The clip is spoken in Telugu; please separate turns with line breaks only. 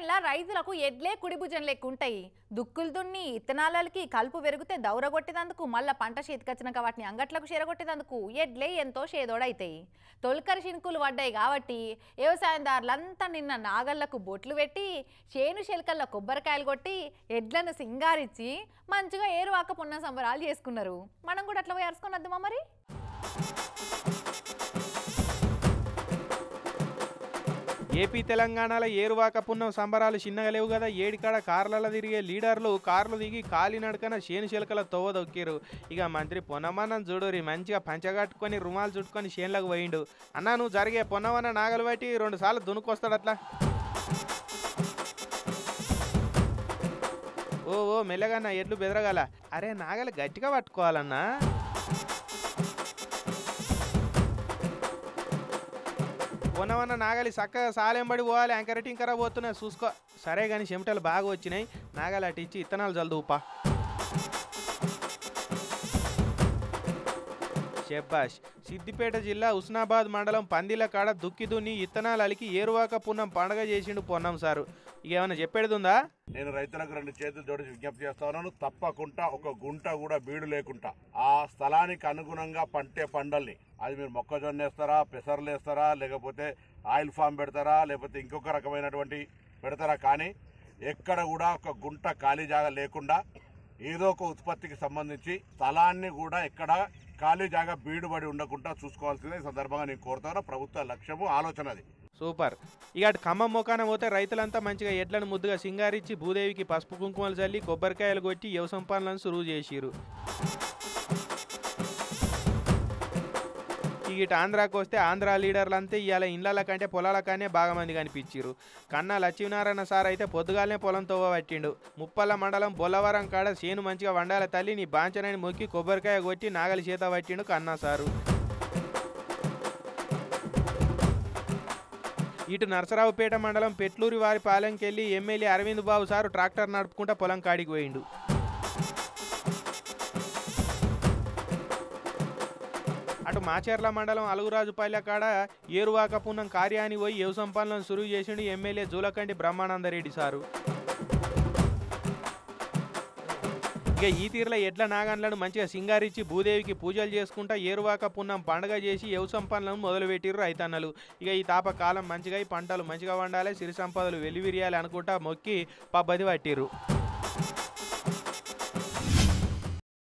వ్యవసాయంలో రైతులకు ఎడ్లే కుడిభుజం లెక్కుంటాయి. దుక్కులు దున్ని ఇత్తనాలకి కలుపు పెరిగితే దౌరగొట్టేందుకు మళ్ళా పంట చేతికొచ్చినాక వాటిని అంగట్లకు చేరగొట్టేందుకు ఎడ్లే ఎంతో చేదోడైతాయి. తొలకరి చినుకులు పడ్డాయి కాబట్టి వ్యవసాయదారులంతా నిన్న నాగళ్లకు బొట్లు పెట్టి చేను శెల్కల్లో కొబ్బరికాయలు కొట్టి ఎడ్లను సింగారిచ్చి మంచిగా ఏరువాక పున్న సంబరాలు చేసుకున్నారు. మనం కూడా అట్లా పోయి అరుచుకొని వద్దామా మరి?
ఏపీ తెలంగాణలో ఏరువాక పున్నం సంబరాలు చిన్నగా లేవు కదా. ఏడికాడ కార్లలో తిరిగే లీడర్లు కార్లు దిగి కాలినడకన చేను చిలకల తోవ దొక్కిరు. ఇక మంత్రి పొన్నమన్నను చూడురి మంచిగా పంచగట్టుకొని రుమాలు చుట్టుకొని చేనులకు పోయిండు. అన్నా నువ్వు జరిగే పొన్నమన్న నాగలు బట్టి 2 సార్లు దునుకొస్తాడు అట్లా. ఓ మెల్లగన్నా ఎడ్లు బెదరగల. అరే నాగలు గట్టిగా పట్టుకోవాలన్నా. పొన్నమన్న నాగలి చక్కగా సాలెంబడి పోవాలి. యాంకరటింకరా పోతున్నాయి చూసుకో. సరే కానీ చెమటలు బాగా వచ్చినాయి. నాగలి అటు ఇచ్చి ఇత్తనాలు జల్దుపా. షెబ్బాష్. సిద్దిపేట జిల్లా హుస్నాబాద్ మండలం పందిల కాడ దుక్కి దున్ని ఇత్తనాలు అలికి ఏరువాక పున్నం పండగ చేసిండు పొన్నం సారు. ఇక ఏమైనా చెప్పేది ఉందా?
నేను రైతులకు 2 చేతులు జోడించి విజ్ఞప్తి చేస్తా ఉన్నాను. తప్పకుండా ఒక గుంట కూడా బీడు లేకుండా ఆ స్థలానికి అనుగుణంగా పంటే పంటల్ని, అది మీరు మొక్కజొన్న వేస్తారా, పెసర్లు వేస్తారా, లేకపోతే ఆయిల్ ఫామ్ పెడతారా, లేకపోతే ఇంకొక రకమైనటువంటి పెడతారా, కానీ ఎక్కడ కూడా ఒక గుంట ఖాళీ జాగా లేకుండా ఏదో ఒక ఉత్పత్తికి సంబంధించి స్థలాన్ని కూడా ఎక్కడ ఖాళీ జాగా బీడుబడి ఉండకుండా చూసుకోవాల్సిందే ఈ సందర్భంగా నేను కోరుతాను. ప్రభుత్వ లక్ష్యము ఆలోచన అది.
సూపర్. ఇక అటు ఖమ్మం మోకాన పోతే రైతులంతా మంచిగా ఎడ్లను ముద్దుగా సింగారించి భూదేవికి పసుపు కుంకుమలు చల్లి కొబ్బరికాయలు కొట్టి వ్యవసాయం పనులను సురువు చేసిరు. ఇటు ఆంధ్రాకి వస్తే ఆంధ్ర లీడర్లంతా ఇవాళ ఇండ్ల కంటే పొలాల కానీ బాగా మంది కనిపించారు. కన్నా లక్ష్మీనారాయణ సార్ అయితే పొద్దుగాలనే పొలం తవ్వ పట్టిండు. ముప్పల్ల మండలం బొల్లవరం కాడ చేను మంచిగా వండాల తల్లి నీ బాంచనని మొక్కి కొబ్బరికాయ కొట్టి నాగలి చేత పట్టిండు కన్నా సారు. ఇటు నరసరావుపేట మండలం పెట్లూరి వారి పాలెంకెళ్ళి ఎమ్మెల్యే అరవింద్ బాబు సారు ట్రాక్టర్ నడుపుకుంటా పొలం కాడికి పోయిండు. అటు మాచర్ల మండలం అలుగురాజుపల్లె కాడ ఏరువాక పున్నం కార్యానికి పోయి వ్యవసాయం పనులను సురువు చేసిండు ఎమ్మెల్యే జూలకంటి బ్రహ్మానందరెడ్డి సారు. ఇక ఈ తీరులో ఎడ్ల నాగన్లను మంచిగా సింగారించి భూదేవికి పూజలు చేసుకుంటా ఏరువాక పున్నం పండుగ చేసి వ్యవసాయం పనులను మొదలుపెట్టిర్రు రైతన్నలు. ఇక ఈ తాపకాలం మంచిగా ఈ పంటలు మంచిగా వండాలి, సిరి సంపదలు వెల్లివిరియాలి అనుకుంటా మొక్కి పబ్బది పట్టిర్రు.